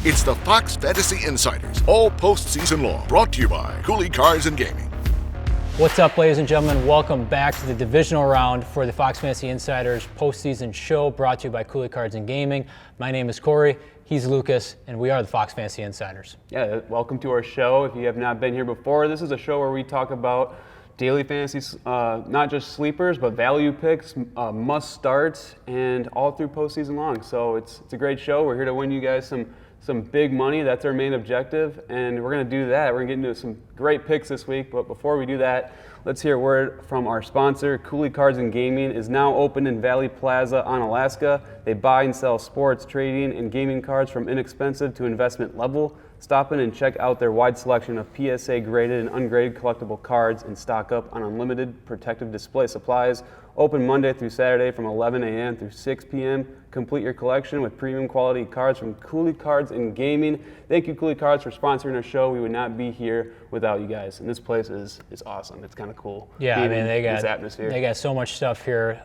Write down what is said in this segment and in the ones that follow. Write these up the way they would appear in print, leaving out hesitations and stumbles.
It's the Fox Fantasy Insiders, all postseason long, brought to you by Cooley Cars and Gaming. What's up, ladies and gentlemen? Welcome back to the divisional round for the Fox Fantasy Insiders postseason show, brought to you by Cooley Cars and Gaming. My name is Corey, he's Lucas, and we are the Fox Fantasy Insiders. Yeah, welcome to our show. If you have not been here before, this is a show where we talk about daily fantasy, not just sleepers, but value picks, must starts, and all through postseason long. So it's a great show. We're here to win you guys some big money. That's our main objective, and we're going to do that. We're going to get into some great picks this week, but before we do that, let's hear a word from our sponsor. Cooley Cards and Gaming is now open in Valley Plaza on Alaska. They buy and sell sports, trading, and gaming cards from inexpensive to investment level. Stop in and check out their wide selection of PSA graded and ungraded collectible cards and stock up on unlimited protective display supplies. Open Monday through Saturday from 11 a.m. through 6 p.m. Complete your collection with premium quality cards from Cooley Cards and Gaming. Thank you, Cooley Cards, for sponsoring our show. We would not be here without you guys. And this place is awesome. It's kind of cool. Yeah, I mean, they got so much stuff here.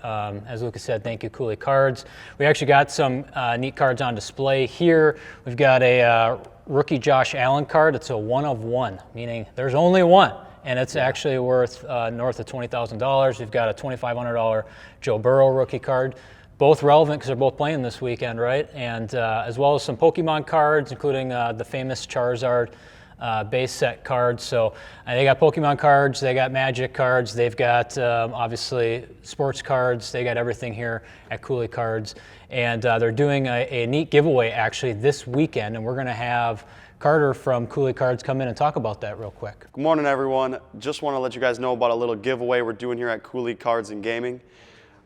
As Lucas said, thank you, Cooley Cards. We actually got some neat cards on display here. We've got a rookie Josh Allen card. It's a 1 of 1, meaning there's only one. And it's actually worth north of $20,000. We've got a $2,500 Joe Burrow rookie card. Both relevant because they're both playing this weekend, right? And as well as some Pokemon cards, including the famous Charizard base set cards. So they got Pokemon cards, they got Magic cards, they've got obviously sports cards. They got everything here at Cooley Cards. And they're doing a neat giveaway actually this weekend, and we're going to have Carter from Cooley Cards come in and talk about that real quick. Good morning, everyone. Just want to let you guys know about a little giveaway we're doing here at Cooley Cards and Gaming.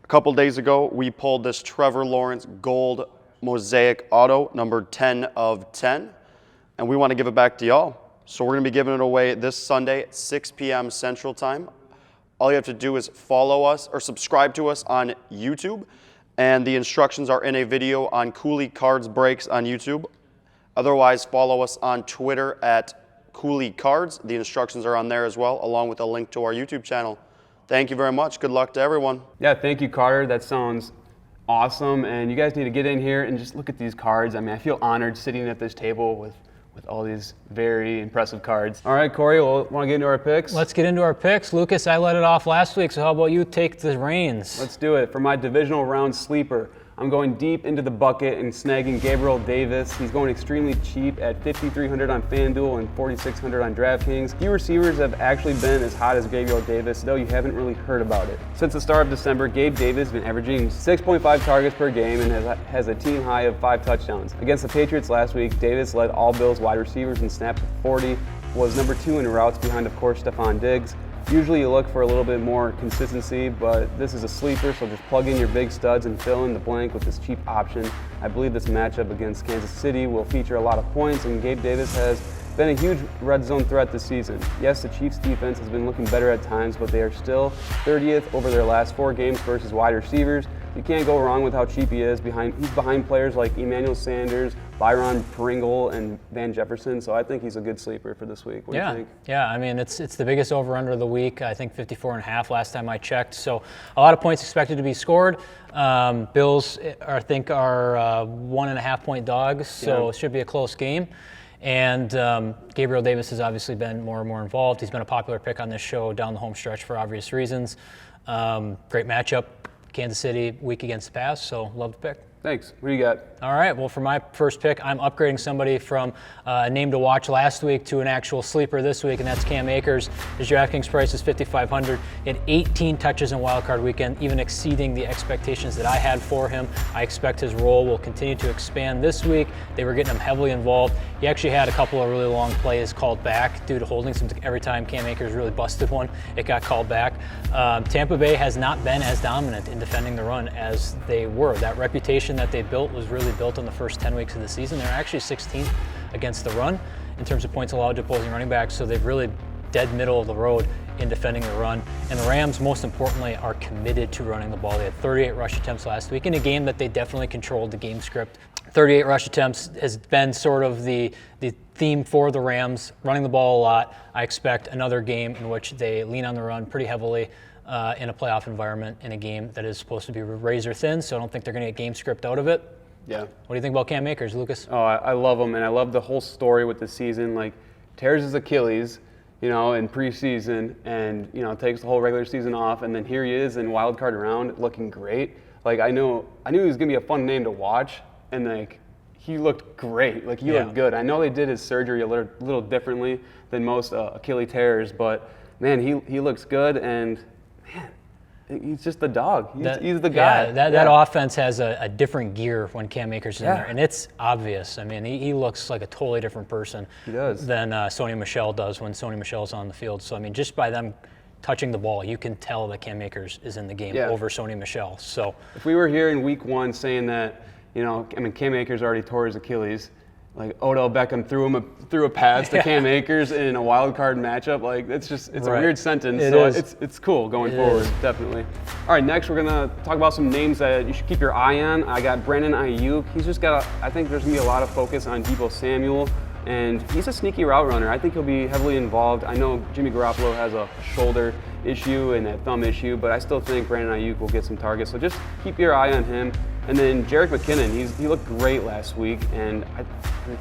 A couple days ago, we pulled this Trevor Lawrence Gold Mosaic Auto, number 10 of 10, and we want to give it back to y'all. So we're going to be giving it away this Sunday at 6 p.m. Central Time. All you have to do is follow us or subscribe to us on YouTube, and the instructions are in a video on Cooley Cards Breaks on YouTube. Otherwise, follow us on Twitter at Cooley Cards. The instructions are on there as well, along with a link to our YouTube channel. Thank you very much. Good luck to everyone. Yeah, thank you, Carter. That sounds awesome. And you guys need to get in here and just look at these cards. I mean, I feel honored sitting at this table with all these very impressive cards. All right, Corey, we'll want to get into our picks? Let's get into our picks. Lucas, I let it off last week, so how about you take the reins? Let's do it. For my divisional round sleeper, I'm going deep into the bucket and snagging Gabriel Davis. He's going extremely cheap at $5,300 on FanDuel and $4,600 on DraftKings. Few receivers have actually been as hot as Gabriel Davis, though you haven't really heard about it. Since the start of December, Gabe Davis has been averaging 6.5 targets per game and has a team high of 5 touchdowns. Against the Patriots last week, Davis led all Bills wide receivers in snaps with 40, was number 2 in routes behind, of course, Stephon Diggs. Usually you look for a little bit more consistency, but this is a sleeper, so just plug in your big studs and fill in the blank with this cheap option. I believe this matchup against Kansas City will feature a lot of points, and Gabe Davis has been a huge red zone threat this season. Yes, the Chiefs defense has been looking better at times, but they are still 30th over their last 4 games versus wide receivers. You can't go wrong with how cheap he is. He's behind players like Emmanuel Sanders, Byron Pringle, and Van Jefferson, so I think he's a good sleeper for this week. What do you think? Yeah, I mean, it's the biggest over-under of the week. I think 54.5 last time I checked, so a lot of points expected to be scored. Bills, I think, are 1.5-point dogs, so it should be a close game. And Gabriel Davis has obviously been more and more involved. He's been a popular pick on this show down the home stretch for obvious reasons. Great matchup, Kansas City, week against the pass, so love the pick. Thanks. What do you got? All right. Well, for my first pick, I'm upgrading somebody from a name to watch last week to an actual sleeper this week, and that's Cam Akers. His DraftKings price is $5,500. He had 18 touches in wildcard weekend, even exceeding the expectations that I had for him. I expect his role will continue to expand this week. They were getting him heavily involved. He actually had a couple of really long plays called back due to holdings. Every time Cam Akers really busted one, it got called back. Tampa Bay has not been as dominant in defending the run as they were. That reputation that they built was really built in the first 10 weeks of the season. They're actually 16th against the run in terms of points allowed to opposing running backs, so they've really dead middle of the road in defending the run. And the Rams, most importantly, are committed to running the ball. They had 38 rush attempts last week in a game that they definitely controlled the game script. 38 rush attempts has been sort of the theme for the Rams, running the ball a lot. I expect another game in which they lean on the run pretty heavily in a playoff environment in a game that is supposed to be razor thin, so I don't think they're going to get game script out of it. Yeah. What do you think about Cam Akers, Lucas? Oh, I love him, and I love the whole story with the season. Like, tears his Achilles, in preseason, and takes the whole regular season off, and then here he is in wild card round, looking great. Like, I knew he was gonna be a fun name to watch, and like he looked great. Like, he looked good. I know they did his surgery a little differently than most Achilles tears, but man, he looks good, and man, he's just the dog. He's the guy. Yeah, that offense has a different gear when Cam Akers is in there, and it's obvious. I mean, he looks like a totally different person than Sony Michel does when Sony Michel's on the field. So, I mean, just by them touching the ball, you can tell that Cam Akers is in the game over Sony Michel. So, if we were here in week 1 saying that, Cam Akers already tore his Achilles, like Odell Beckham threw a pass to Cam Akers in a wild card matchup. Like, it's a weird sentence. It's cool going forward, definitely. All right, next we're gonna talk about some names that you should keep your eye on. I got Brandon Aiyuk. He's just I think there's gonna be a lot of focus on Deebo Samuel, and he's a sneaky route runner. I think he'll be heavily involved. I know Jimmy Garoppolo has a shoulder issue and that thumb issue, but I still think Brandon Aiyuk will get some targets. So just keep your eye on him. And then Jerick McKinnon, he looked great last week, and I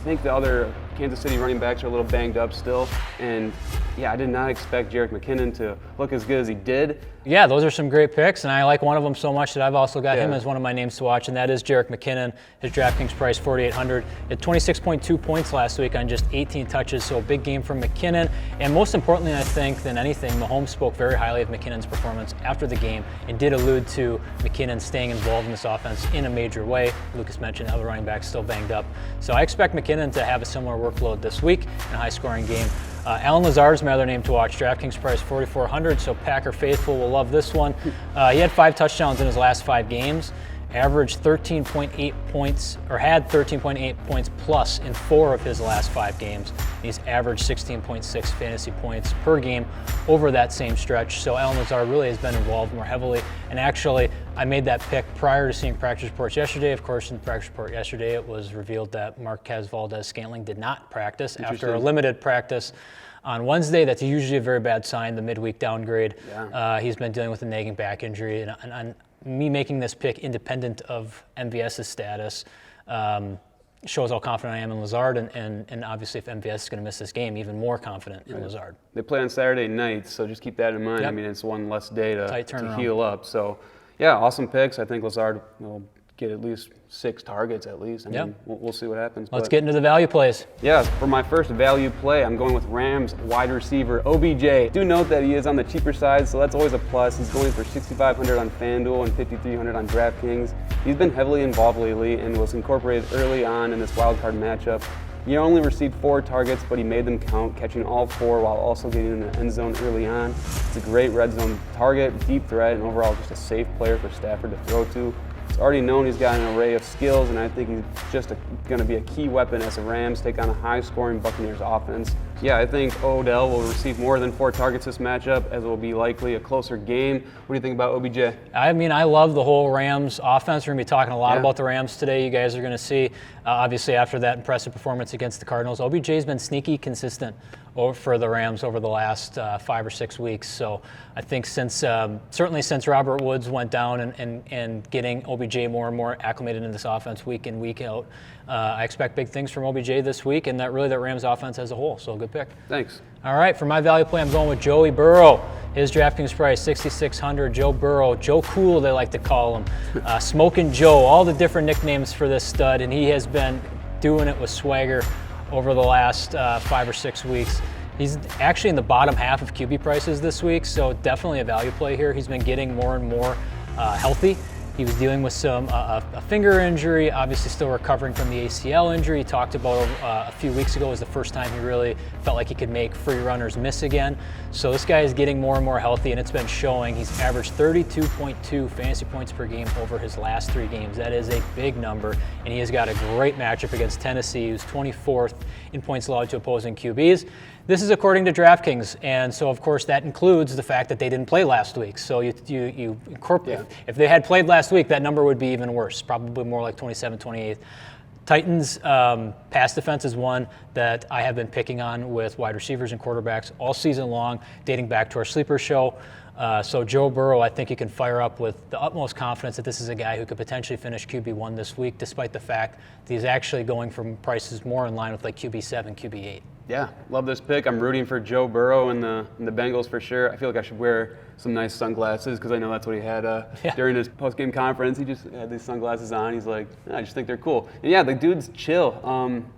think the other Kansas City running backs are a little banged up still. And yeah, I did not expect Jerick McKinnon to look as good as he did. Yeah, those are some great picks, and I like one of them so much that I've also got him as one of my names to watch, and that is Jerick McKinnon. His DraftKings price, $4,800. At 26.2 points last week on just 18 touches, so a big game from McKinnon. And most importantly, I think, than anything, Mahomes spoke very highly of McKinnon's performance after the game and did allude to McKinnon staying involved in this offense in a major way. Lucas mentioned how the running back's still banged up. So I expect McKinnon to have a similar workload this week in a high-scoring game. Alan Lazard is my other name to watch. DraftKings price $4,400, so Packer faithful will love this one. He had 5 touchdowns in his last 5 games, averaged 13.8 points, or had 13.8 points plus in 4 of his last 5 games. He's averaged 16.6 fantasy points per game over that same stretch. So Alan Lazard really has been involved more heavily. And actually, I made that pick prior to seeing practice reports yesterday. Of course, in the practice report yesterday, it was revealed that Marquez Valdez-Scantling did not practice after a limited practice on Wednesday. That's usually a very bad sign, the midweek downgrade. He's been dealing with a nagging back injury, and me making this pick independent of MVS's status shows how confident I am in Lazard, and obviously if MVS is going to miss this game, even more confident in Lazard. They play on Saturday nights, so just keep that in mind. I mean, it's one less day to heal up. So, yeah, awesome picks. I think Lazard will get at least 6 targets at least. I mean, we'll see what happens. Let's get into the value plays. Yeah, for my first value play, I'm going with Rams wide receiver OBJ. Do note that he is on the cheaper side, so that's always a plus. He's going for $6,500 on FanDuel and $5,300 on DraftKings. He's been heavily involved lately and was incorporated early on in this wild card matchup. He only received 4 targets, but he made them count, catching all 4 while also getting in the end zone early on. It's a great red zone target, deep threat, and overall just a safe player for Stafford to throw to. It's already known he's got an array of skills, and I think he's just going to be a key weapon as the Rams take on a high-scoring Buccaneers offense. Yeah, I think Odell will receive more than 4 targets this matchup, as it will be likely a closer game. What do you think about OBJ? I mean, I love the whole Rams offense. We're going to be talking a lot about the Rams today. You guys are going to see, obviously, after that impressive performance against the Cardinals, OBJ's been sneaky consistent for the Rams over the last 5 or 6 weeks. So I think certainly since Robert Woods went down and getting OBJ more and more acclimated in this offense week in, week out, I expect big things from OBJ this week, and that Rams offense as a whole. So good pick. Thanks. All right, for my value play, I'm going with Joey Burrow. His DraftKings price, $6,600. Joe Burrow, Joe Cool, they like to call him. Smoking Joe, all the different nicknames for this stud, and he has been doing it with swagger over the last 5 or 6 weeks. He's actually in the bottom half of QB prices this week, so definitely a value play here. He's been getting more and more healthy. He was dealing with a finger injury, obviously still recovering from the ACL injury. He talked about a few weeks ago was the first time he really felt like he could make free runners miss again. So this guy is getting more and more healthy, and it's been showing. He's averaged 32.2 fantasy points per game over his last 3 games. That is a big number, and he has got a great matchup against Tennessee, who's 24th in points allowed to opposing QBs. This is according to DraftKings, and so of course that includes the fact that they didn't play last week. So you incorporate, if they had played last week, that number would be even worse, probably more like 27, 28. Titans pass defense is one that I have been picking on with wide receivers and quarterbacks all season long, dating back to our sleeper show. So Joe Burrow, I think you can fire up with the utmost confidence that this is a guy who could potentially finish QB1 this week, despite the fact that he's actually going from prices more in line with like QB7, QB8. Yeah, love this pick. I'm rooting for Joe Burrow and the Bengals for sure. I feel like I should wear some nice sunglasses because I know that's what he had during his post-game conference. He just had these sunglasses on. He's like, I just think they're cool. And yeah, the dude's chill.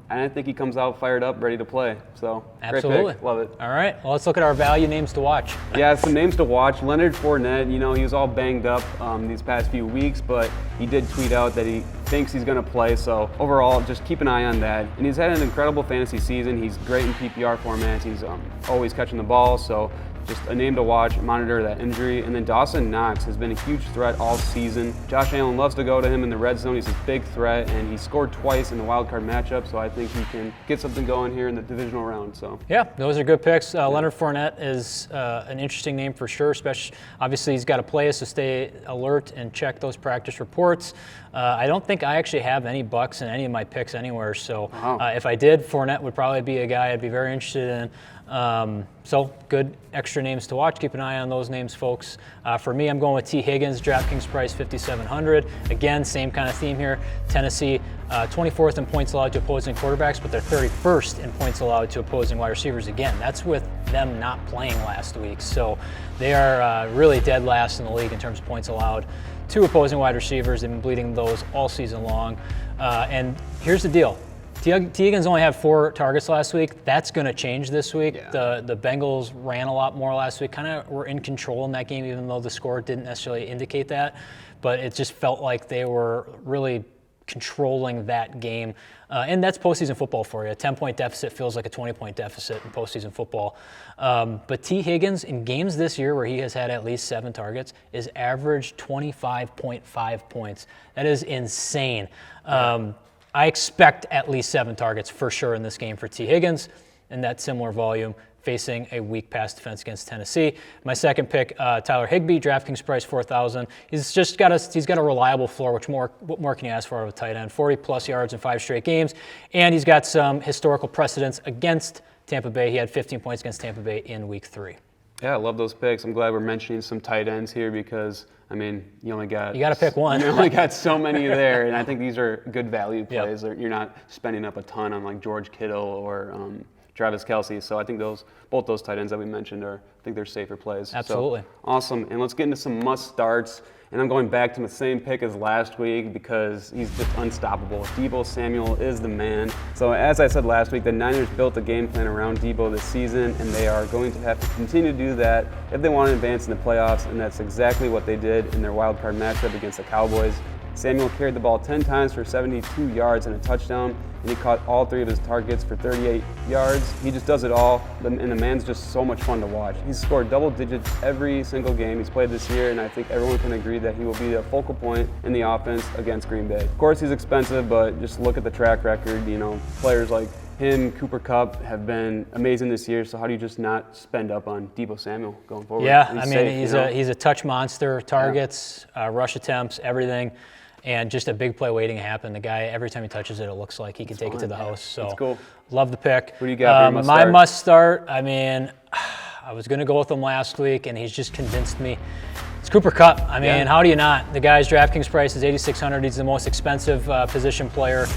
I think he comes out fired up, ready to play. So absolutely, great pick. Love it. All right, well, let's look at our value names to watch. Yeah, some names to watch. Leonard Fournette, he was all banged up these past few weeks, but he did tweet out that he thinks he's going to play. So overall, just keep an eye on that. And he's had an incredible fantasy season. He's great in PPR formats. He's always catching the ball. So just a name to watch, monitor that injury. And then Dawson Knox has been a huge threat all season. Josh Allen loves to go to him in the red zone. He's a big threat, and he scored twice in the wild card matchup, so I think he can get something going here in the divisional round. So yeah, those are good picks. Leonard Fournette is an interesting name for sure, especially obviously he's got to play us, so stay alert and check those practice reports. I don't think I actually have any Bucks in any of my picks anywhere, so if I did, Fournette would probably be a guy I'd be very interested in. So good extra names to watch. Keep an eye on those names, folks. For me, I'm going with T. Higgins, DraftKings price 5,700. Again, same kind of theme here. Tennessee, 24th in points allowed to opposing quarterbacks, but they're 31st in points allowed to opposing wide receivers. Again, that's with them not playing last week. So they are really dead last in the league in terms of points allowed to opposing wide receivers. They've been bleeding those all season long. And here's the deal. T. Higgins only had 4 targets last week. That's going to change this week. Yeah. The Bengals ran a lot more last week, kind of were in control in that game, even though the score didn't necessarily indicate that. But it just felt like they were really controlling that game. And that's postseason football for you. A 10-point deficit feels like a 20-point deficit in postseason football. But T. Higgins, in games this year where he has had at least 7 targets, is averaged 25.5 points. That is insane. I expect at least 7 targets for sure in this game for T. Higgins and that similar volume facing a weak pass defense against Tennessee. My second pick, Tyler Higbee, DraftKings price 4,000. He's got a reliable floor, what more can you ask for out of a tight end? 40-plus yards in 5 straight games, and he's got some historical precedence against Tampa Bay. He had 15 points against Tampa Bay in Week 3. Yeah, I love those picks. I'm glad we're mentioning some tight ends here because, you got to pick one. You only got so many there, and I think these are good value plays. Yep. You're not spending up a ton on like George Kittle or Travis Kelce. So I think both those tight ends that we mentioned I think they're safer plays. Absolutely. So, awesome. And let's get into some must starts. And I'm going back to the same pick as last week because he's just unstoppable. Deebo Samuel is the man. So as I said last week, the Niners built a game plan around Deebo this season, and they are going to have to continue to do that if they want to advance in the playoffs, and that's exactly what they did in their wild card matchup against the Cowboys. Samuel carried the ball 10 times for 72 yards and a touchdown, and he caught all 3 of his targets for 38 yards. He just does it all, and the man's just so much fun to watch. He's scored double digits every single game he's played this year, and I think everyone can agree that he will be a focal point in the offense against Green Bay. Of course, he's expensive, but just look at the track record. Players like him, Cooper Kupp, have been amazing this year, so how do you just not spend up on Deebo Samuel going forward? Yeah, he's a touch monster, targets, rush attempts, everything. And just a big play waiting to happen. The guy, every time he touches it, it looks like he can take it to the house. So that's cool. Love the pick. Who do you got for your my must start? I was going to go with him last week, and he's just convinced me. It's Cooper Kupp. How do you not? The guy's DraftKings price is $8,600. He's the most expensive position player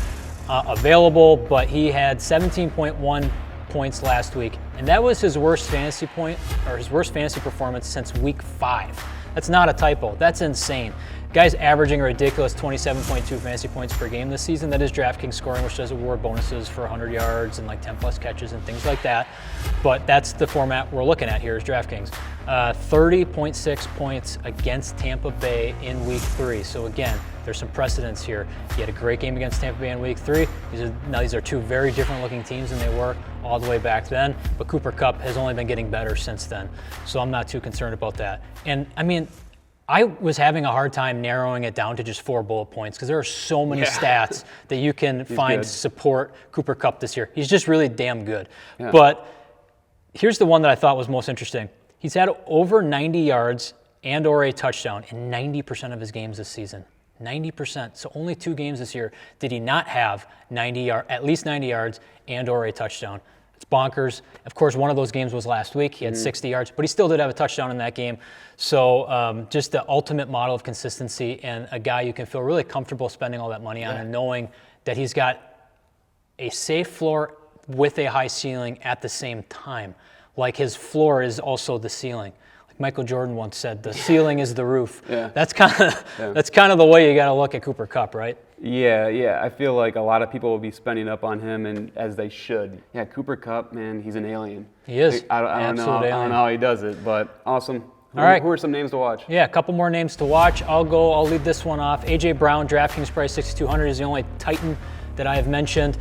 available, but he had 17.1 points last week, and that was his worst fantasy performance since Week 5. That's not a typo. That's insane. Guy's averaging a ridiculous 27.2 fantasy points per game this season. That is DraftKings scoring, which does award bonuses for 100 yards and like 10-plus catches and things like that. But that's the format we're looking at here is DraftKings. 30.6 points against Tampa Bay in Week 3. So again, there's some precedence here. He had a great game against Tampa Bay in Week 3. These are 2 very different looking teams than they were all the way back then. But Cooper Kupp has only been getting better since then. So I'm not too concerned about that. And I was having a hard time narrowing it down to just 4 bullet points because there are so many stats that you can find to support Cooper Kupp this year. He's just really damn good. Yeah. But here's the one that I thought was most interesting. He's had over 90 yards and or a touchdown in 90% of his games this season. 90%. So only 2 games this year did he not have at least 90 yards and or a touchdown. It's bonkers. Of course, one of those games was last week. He had 60 yards, but he still did have a touchdown in that game. So just the ultimate model of consistency and a guy you can feel really comfortable spending all that money on and knowing that he's got a safe floor with a high ceiling at the same time. Like his floor is also the ceiling. Like Michael Jordan once said, the ceiling is the roof. That's kind of the way you got to look at Cooper Kupp, right? Yeah. I feel like a lot of people will be spending up on him, and as they should. Yeah, Cooper Kupp, man, he's an alien. He is. I don't know how he does it, but awesome. All right. Who are some names to watch? Yeah, a couple more names to watch. I'll lead this one off. A.J. Brown, DraftKings price 6,200 is the only Titan that I have mentioned.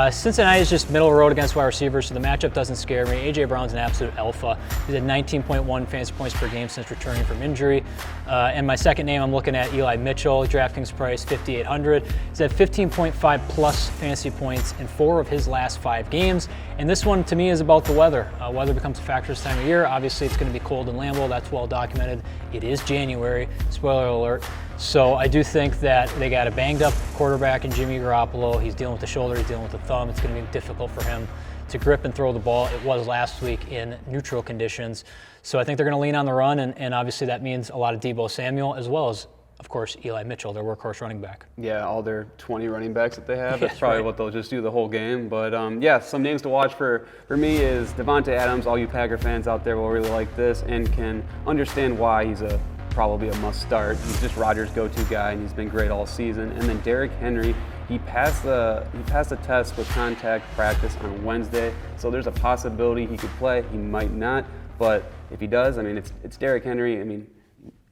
Cincinnati is just middle of the road against wide receivers, so the matchup doesn't scare me. A.J. Brown's an absolute alpha. He's at 19.1 fantasy points per game since returning from injury. And my second name, I'm looking at Eli Mitchell, DraftKings price 5,800. He's at 15.5 plus fantasy points in 4 of his last 5 games. And this one, to me, is about the weather. Weather becomes a factor this time of year. Obviously, it's going to be cold in Lambeau. That's well documented. It is January. Spoiler alert. So I do think that they got a banged-up quarterback in Jimmy Garoppolo. He's dealing with the shoulder. He's dealing with the thumb. It's going to be difficult for him to grip and throw the ball. It was last week in neutral conditions. So I think they're going to lean on the run, and obviously that means a lot of Deebo Samuel as well as, of course, Eli Mitchell, their workhorse running back. Yeah, all their 20 running backs that they have. That's probably what they'll just do the whole game. But yeah, some names to watch for me is Devontae Adams. All you Packer fans out there will really like this and can understand why he's probably a must start. He's just Rodgers' go-to guy, and he's been great all season. And then Derrick Henry, he passed the test with contact practice on Wednesday, so there's a possibility he could play. He might not, but if he does, I mean, it's Derrick Henry. I mean,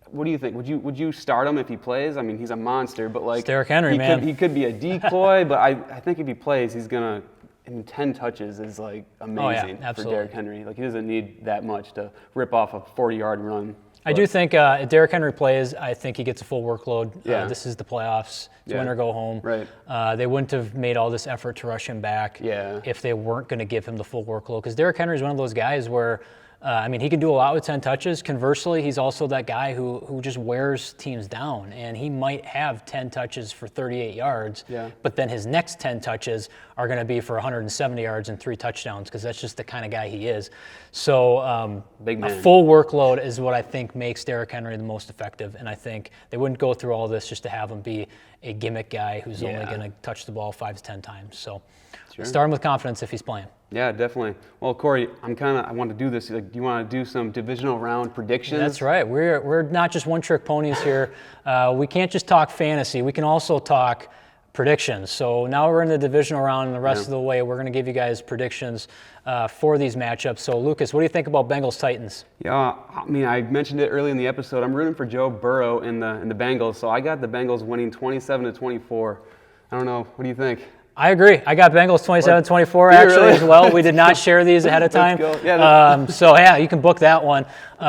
what do you think? Would you start him if he plays? I mean, he's a monster, but like it's Derrick Henry, he could be a decoy, but I think if he plays, he's gonna. 10 touches is like amazing for Derrick Henry. Like he doesn't need that much to rip off a 40-yard run. I do think if Derrick Henry plays, I think he gets a full workload. This is the playoffs. It's win or go home. Right. They wouldn't have made all this effort to rush him back if they weren't going to give him the full workload. Because Derrick Henry is one of those guys where, I mean, he can do a lot with 10 touches. Conversely, he's also that guy who just wears teams down. And he might have 10 touches for 38 yards, but then his next 10 touches are going to be for 170 yards and 3 touchdowns because that's just the kind of guy he is. So a full workload is what I think makes Derrick Henry the most effective. And I think they wouldn't go through all this just to have him be a gimmick guy who's only going to touch the ball 5 to 10 times. So start him with confidence if he's playing. Yeah, definitely. Well, Corey, I want to do this. Like, do you want to do some divisional round predictions? That's right. We're not just one-trick ponies here. We can't just talk fantasy. We can also talk predictions. So now we're in the divisional round, and the rest of the way, we're going to give you guys predictions for these matchups. So, Lucas, what do you think about Bengals-Titans? Yeah, I mean, I mentioned it early in the episode. I'm rooting for Joe Burrow in the Bengals, so I got the Bengals winning 27-24. I don't know. What do you think? I agree. I got Bengals 27-24 actually as well. We did not share these ahead of time. Let's go. So yeah, you can book that one. The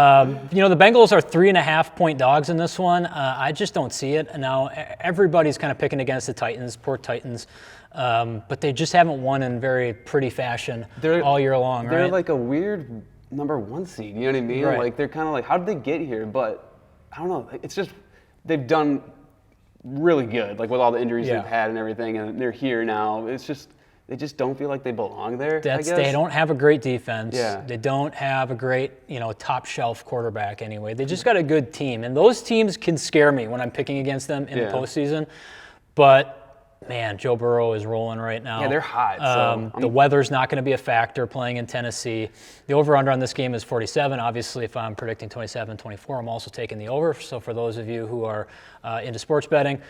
Bengals are 3.5-point dogs in this one. I just don't see it. Now, everybody's kind of picking against the Titans, poor Titans. But they just haven't won in very pretty fashion all year long, right? They're like a weird number 1 seed, you know what I mean? Right. Like they're kind of like, how did they get here? But I don't know. It's just they've done really good, like with all the injuries they've had and everything, and they're here now. It's just they just don't feel like they belong there. I guess. They don't have a great defense. Yeah. They don't have a great, top shelf quarterback anyway. They just got a good team, and those teams can scare me when I'm picking against them in the postseason. But man, Joe Burrow is rolling right now. Yeah, they're hot. The weather's not going to be a factor playing in Tennessee. The over-under on this game is 47. Obviously, if I'm predicting 27-24, I'm also taking the over. So for those of you who are into sports betting,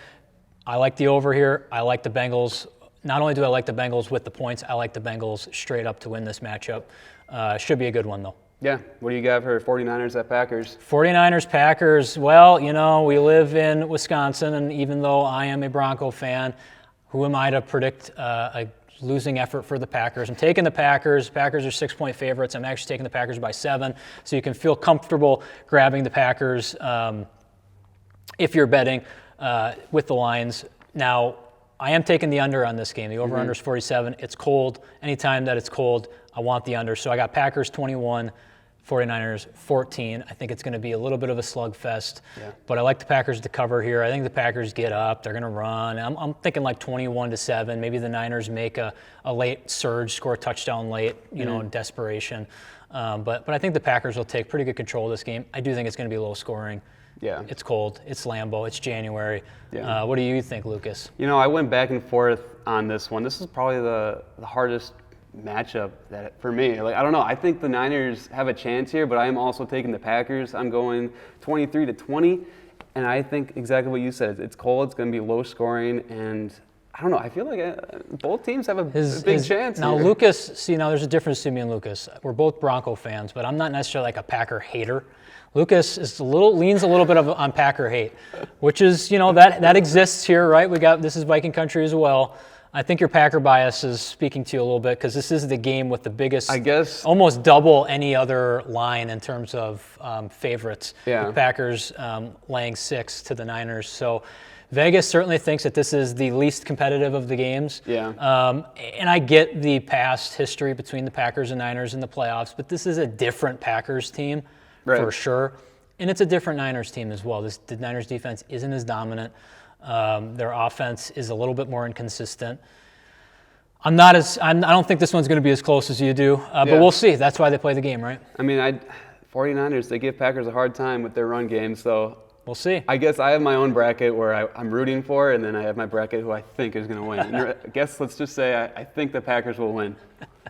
I like the over here. I like the Bengals. Not only do I like the Bengals with the points, I like the Bengals straight up to win this matchup. Should be a good one, though. Yeah. What do you got for 49ers at Packers? 49ers, Packers. Well, we live in Wisconsin, and even though I am a Bronco fan, who am I to predict a losing effort for the Packers? I'm taking the Packers. Packers are 6-point favorites. I'm actually taking the Packers by 7. So you can feel comfortable grabbing the Packers if you're betting with the lines. Now, I am taking the under on this game. The over-under is 47. It's cold. Anytime that it's cold, I want the under. So I got Packers 21, 49ers 14. I think it's going to be a little bit of a slugfest, Yeah. but I like the Packers to cover here. I think the Packers get up. They're going to run. I'm thinking like 21-7. Maybe the Niners make a late surge, score a touchdown late, in desperation. But I think the Packers will take pretty good control of this game. I do think it's going to be low scoring. Yeah. It's cold. It's Lambeau. It's January. Yeah. What do you think, Lucas? I went back and forth on this one. This is probably the hardest matchup for me. I don't know. I think the Niners have a chance here, but I am also taking the Packers. I'm going 23-20, and I think exactly what you said. It's cold. It's going to be low scoring, and I don't know. I feel like both teams have a big chance Now, here. Lucas, there's a difference between me and Lucas. We're both Bronco fans, but I'm not necessarily like a Packer hater. Lucas leans a little bit on Packer hate, which is, that exists here, right? This is Viking country as well. I think your Packer bias is speaking to you a little bit because this is the game with the biggest, I guess, almost double any other line in terms of favorites. Yeah. The Packers laying 6 to the Niners. So Vegas certainly thinks that this is the least competitive of the games. Yeah. And I get the past history between the Packers and Niners in the playoffs, but this is a different Packers team for sure. And it's a different Niners team as well. The Niners defense isn't as dominant. Their offense is a little bit more inconsistent. I don't think this one's going to be as close as you do, but we'll see. That's why they play the game, right? 49ers, they give Packers a hard time with their run game, so we'll see. I guess I have my own bracket where I'm rooting for, and then I have my bracket who I think is going to win. I guess let's just say I think the Packers will win.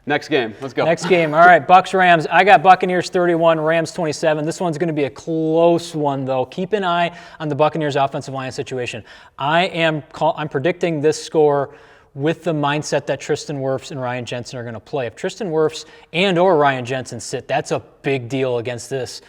Next game, let's go. Next game, all right, Bucs-Rams. I got Buccaneers 31, Rams 27. This one's going to be a close one, though. Keep an eye on the Buccaneers' offensive line situation. I'm predicting this score with the mindset that Tristan Wirfs and Ryan Jensen are going to play. If Tristan Wirfs or Ryan Jensen sit, that's a big deal against this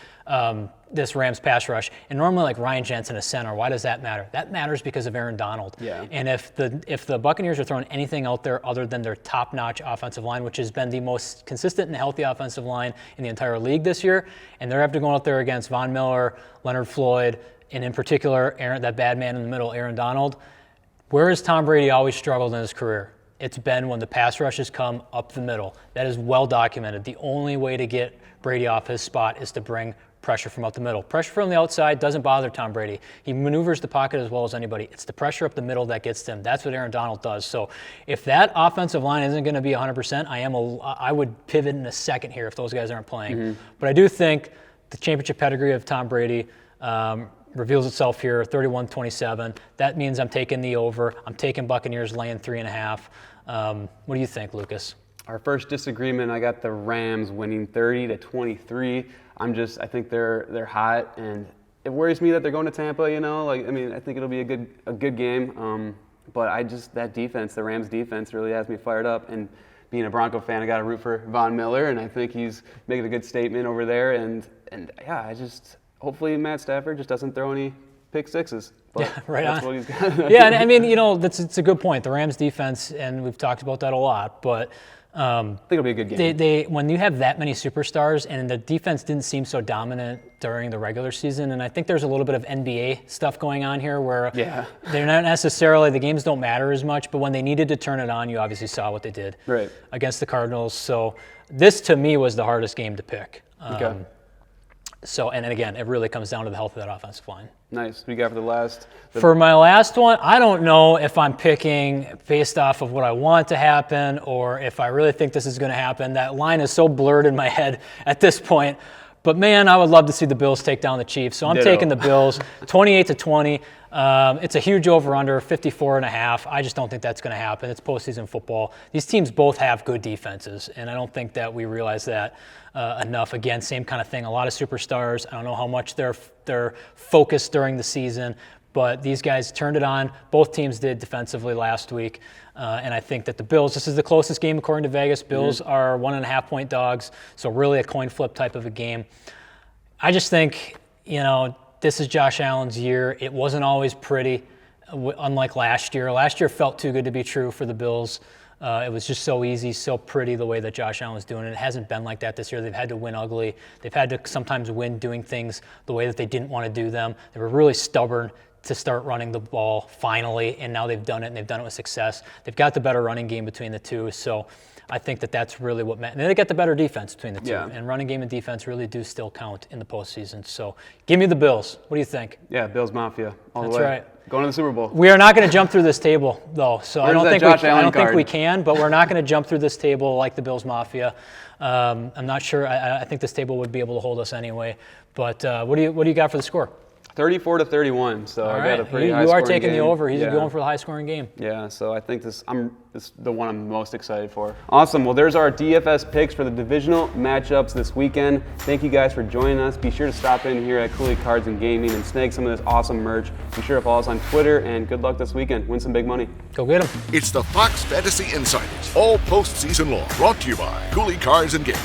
Rams pass rush. And normally, like Ryan Jensen is center. Why does that matter? That matters because of Aaron Donald. Yeah. And if the Buccaneers are throwing anything out there other than their top-notch offensive line, which has been the most consistent and healthy offensive line in the entire league this year, and they're having to go out there against Von Miller, Leonard Floyd, and in particular, that bad man in the middle, Aaron Donald, where has Tom Brady always struggled in his career? It's been when the pass rushes come up the middle. That is well documented. The only way to get Brady off his spot is to bring pressure from up the middle. Pressure from the outside doesn't bother Tom Brady. He maneuvers the pocket as well as anybody. It's the pressure up the middle that gets him. That's what Aaron Donald does. So if that offensive line isn't going to be 100%, I would pivot in a second here if those guys aren't playing. Mm-hmm. But I do think the championship pedigree of Tom Brady reveals itself here, 31-27. That means I'm taking the over. I'm taking Buccaneers laying 3.5. What do you think, Lucas? Our first disagreement, I got the Rams winning 30-23. I think they're hot, and it worries me that they're going to Tampa. I think it'll be a good game. But that defense, the Rams defense, really has me fired up. And being a Bronco fan, I got to root for Von Miller, and I think he's making a good statement over there. And hopefully Matt Stafford just doesn't throw any pick sixes. But yeah, right that's on. What he's got. Yeah, and it's a good point. The Rams defense, and we've talked about that a lot, but I think it'll be a good game. They when you have that many superstars, and the defense didn't seem so dominant during the regular season, and I think there's a little bit of NBA stuff going on here where they're not necessarily, the games don't matter as much, but when they needed to turn it on, you obviously saw what they did against the Cardinals. So this, to me, was the hardest game to pick. Okay. So, and again, it really comes down to the health of that offensive line. Nice. What do you got for the last? For my last one, I don't know if I'm picking based off of what I want to happen or if I really think this is going to happen. That line is so blurred in my head at this point. But, man, I would love to see the Bills take down the Chiefs. So I'm taking the Bills 28-20. It's a huge over-under, 54.5. I just don't think that's going to happen. It's postseason football. These teams both have good defenses, and I don't think that we realize that enough. Again, same kind of thing. A lot of superstars. I don't know how much they're focused during the season, but these guys turned it on. Both teams did defensively last week, and I think that the Bills, this is the closest game according to Vegas. Bills are 1.5-point dogs, so really a coin flip type of a game. I just think, this is Josh Allen's year. It wasn't always pretty, unlike last year. Last year felt too good to be true for the Bills. It was just so easy, so pretty the way that Josh Allen was doing it. It hasn't been like that this year. They've had to win ugly. They've had to sometimes win doing things the way that they didn't want to do them. They were really stubborn to start running the ball finally, and now they've done it, and they've done it with success. They've got the better running game between the two. So I think that's really what matters. And they get the better defense between the two. Yeah. And running game and defense really do still count in the postseason. So give me the Bills. What do you think? Yeah, Bills Mafia all That's the way. right. Going to the Super Bowl. We are not going to jump through this table, though. So I don't think we can, but we're not going to jump through this table like the Bills Mafia. I'm not sure. I think this table would be able to hold us anyway. But what do you got for the score? 34-31. So All I right. got a pretty high You scoring are taking game. the over. He's Yeah. going for the high-scoring game. Yeah, so I think this is the one I'm most excited for. Awesome. Well, there's our DFS picks for the divisional matchups this weekend. Thank you guys for joining us. Be sure to stop in here at Cooley Cards and Gaming and snag some of this awesome merch. Be sure to follow us on Twitter, and good luck this weekend. Win some big money. Go get them. It's the Fox Fantasy Insiders, all postseason long. Brought to you by Cooley Cards and Gaming.